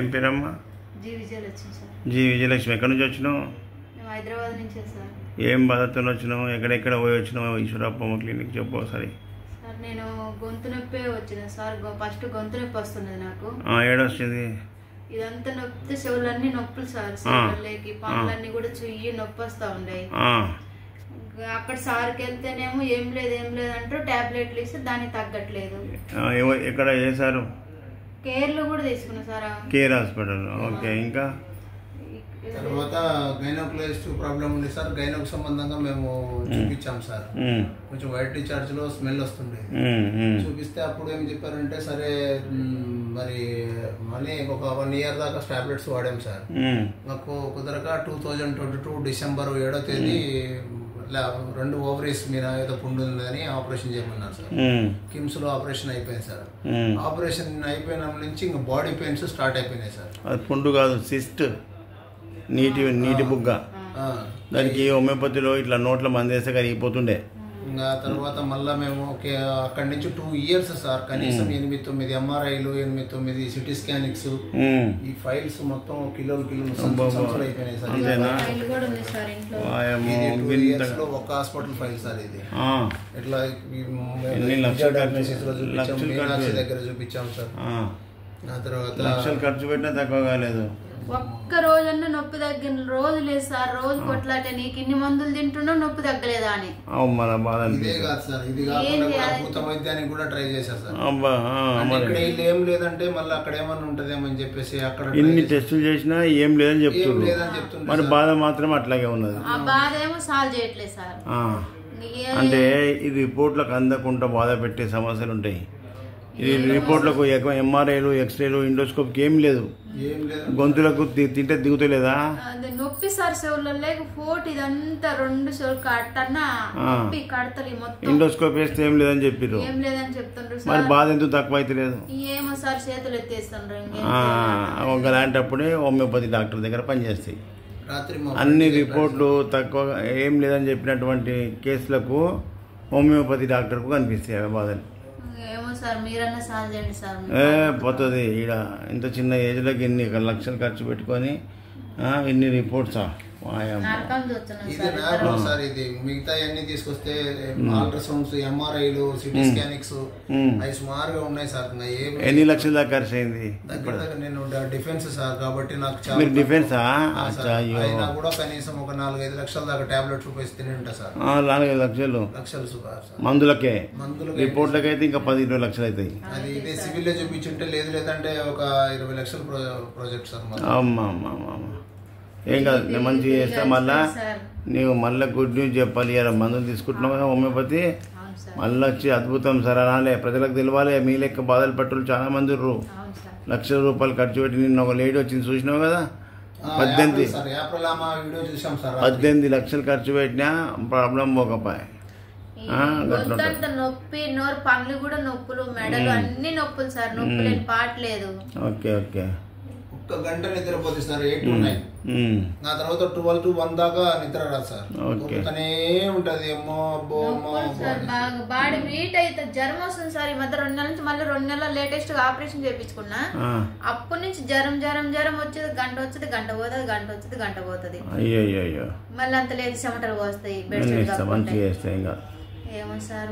ఏం పేరమ్మా? G Vijayalakshmi sir. G Vijayalakshmi. ఎక్కడి నుంచి వచ్చినావు? మేము హైదరాబాద్ నుంచే సార్. ఏం బాధతో వచ్చినావు? ఎక్కడెక్కడ పోయి వచ్చినావు? ఈశ్వరప్పమ్మ క్లినిక్ చెప్పు ఒకసారి. సార్ నేను గొంతు నొప్పి వచ్చిన సార్. ఫస్ట్ గొంతు నొప్పి వస్తున్నది నాకు. ఏడొచ్చింది? ఇదంతా నొప్పి, చెవులన్నీ నొప్పులు సార్. చెవులకి పనులన్నీ కూడా చెయ్యి నొప్పి వస్తూ ఉండేవి. అక్కడ సార్కి వెళ్తేనేమో ఏం లేదు అంటారు, టాబ్లెట్లు ఇస్తే దానికి తగ్గట్లేదు. ఎక్కడ చేశారు? కేర్లో కూడా తీసుకున్నా సార్. Care hospital. ఓకే. ఇంకా తర్వాత గైనోక్లజిస్ట్ ప్రాబ్లం ఉంది సార్. గైనోక్ సంబంధంగా మేము చూపించాం సార్. కొంచెం వైట్ డిశ్చార్జ్ లో స్మెల్ వస్తుండే. చూపిస్తే అప్పుడు ఏం చెప్పారంటే సరే మరి మళ్ళీ ఒక 1 year దాకా టాబ్లెట్స్ వాడాం సార్. నాకు కుదరక 2022 డిసెంబర్ 7వ తేదీ 2 ఓవరీస్ మీద ఏదో పుండు ఉందని ఆపరేషన్ చేయమన్నారు సార్. కిమ్స్ లో ఆపరేషన్ అయిపోయింది సార్. ఆపరేషన్ అయిపోయిన నుంచి ఇంకా బాడీ పెయిన్స్ స్టార్ట్ అయిపోయినాయి సార్. అది పుండు కాదు, సిస్ట్, నీటి బుగ్గ. దానికి హోమియోపతిలో ఇట్లా నోట్ల మందేస్తే కరిగిపోతుండే. ఇంకా తర్వాత మళ్ళీ మేము అక్కడి నుంచి 2 years సార్. కనీసం 8-9 MRIలు, 8-9 సిటీ స్కానింగ్స్, ఈ ఫైల్స్ మొత్తం కిలోలు అయిపోయినాయి సార్. 2 years లో ఒక హాస్పిటల్ ఫైల్ సార్ ఇది. ఇట్లా మీనాక్షి దగ్గర చూపించాం సార్. ఆ తర్వాత లక్షలు ఖర్చు పెట్టినా తక్కువ కాలేదు. ఒక్క రోజన్నా నొప్పి తగ్గిన రోజు లేదు సార్. రోజు కొట్లాటే నీకు ఇన్ని మందులు తింటున్నావు నొప్పి తగ్గలేదా అని. మన బాధ ఇదే కాదు సార్, ఇది కాకుండా భూత వైద్యానికి కూడా ట్రై చేశారు సార్. ఇక్కడ ఏం లేదంటే మళ్ళీ అక్కడ ఏమన్నా ఉంటదేమో అని చెప్పేసి అక్కడ ఇన్ని టెస్టులు చేసినా ఏం లేదని చెప్తున్నారు. మరి బాధ మాత్రం అట్లాగే ఉన్నది. ఆ బాధ ఏమో సాల్వ్ చేయట్లేదు సార్. అంటే ఈ రిపోర్ట్లకు అందకుండా బాధ పెట్టే సమస్యలు ఉంటాయి. ఇది రిపోర్ట్లకు MRIలు, ఎక్స్రేలు, ఎండోస్కోప్కి ఏం లేదు. గొంతులకు తింటే దిగుతలేదా? నొప్పి సార్. చెవులలో ఫోట్ ఇదంతా 2 చెవులు కట్టన్నా కడతలు మొత్తం. ఎండోస్కోప్ వేస్తే ఏం లేదని చెప్పారు. ఏం లేదని చెప్తుండ్రు సార్. మరి బాధ ఎందుకు తక్కువ అయితే లేదు? ఏమో సార్, చేతులు ఎత్తేస్తుండ్రు. ఒకలాంటప్పుడే హోమియోపతి డాక్టర్ దగ్గర పనిచేస్తాయి. అన్ని రిపోర్ట్లు తక్కువ ఏం లేదని చెప్పినటువంటి కేసులకు హోమియోపతి డాక్టర్కు కనిపిస్తాయి బాధలు. ఏమో సార్, మీరన్నా సాల్వ్ చేయండి సార్. పోతుంది. ఈడ ఇంత చిన్న ఏజ్లోకి ఎన్ని లక్షలు ఖర్చు పెట్టుకొని ఎన్ని రిపోర్ట్సా? ఇది నార్మల్ సార్. ఇది మిగతా అన్ని తీసుకొస్తే అల్ట్రాసౌండ్స్, MRIలు, సిటీ స్కానింగ్స్ అవి సుమారుగా ఉన్నాయి సార్. ఎన్ని లక్షల దాకా ఖర్చు అయింది? నేను డిఫెన్స్ సార్ కాబట్టి నాకు చాలా డిఫెన్సా అయినా కూడా కనీసం ఒక 4-5 లక్షల దాకా టాబ్లెట్ రూపాయలు తిని ఉంటా సార్. 4-5 లక్షలు మందులకే. రిపోర్ట్లకి అయితే ఇంకా 10-20 లక్షలు అవుతాయి. అది ఇదే సివిల్ లో చూపించుంటే లేదంటే ఒక 20 లక్షల ప్రాజెక్ట్ సార్. అమ్మా ఏం కాదు, నేను మంచిగా చేస్తా. మళ్ళా నీవు మళ్ళీ గుడ్ న్యూస్ చెప్పాలి. ఇలా మందులు తీసుకుంటున్నావు కదా హోమియోపతి, మళ్ళీ వచ్చి అద్భుతం సార్ అనాలే, ప్రజలకు తెలియాలి. మీ లెక్క బాధలు పట్టులు చాలా మంది ఉర్రు. లక్షల రూపాయలు ఖర్చు పెట్టి నిన్న ఒక లేడీ వచ్చింది చూసినావు కదా, 18 లక్షలు ఖర్చు పెట్టినా ప్రాబ్లం పోకపోయా. నొప్పి, నోరు పనులు కూడా నొప్పులు, మెడలు అన్ని నొప్పులు సార్. నొప్పి లేని పాట లేదు. ఓకే. ఒక్క గంట నిద్రపోతే సార్ 8 to 9. నా తర్వాత 12 to 1 దాకా నిద్ర రాదు సార్. నొప్పుతూనే ఉంటది. బాడీ వీట్ అయితే జ్వరం వస్తుంది సార్. ఈ మధ్య 2 నెలల నుంచి మళ్ళీ 2 నెలల లేటెస్ట్ గా ఆపరేషన్ చేయించుకున్నా. అప్పటి నుంచి జ్వరం వచ్చేది. గంట వచ్చేది, గంట పోతుంది, గంట వచ్చేది, గంట పోతుంది. అయ్యో మళ్ళీ అంత లేదు, చెమటలు పోస్తాయి. బెడ్ షీట్ ఏమో సార్.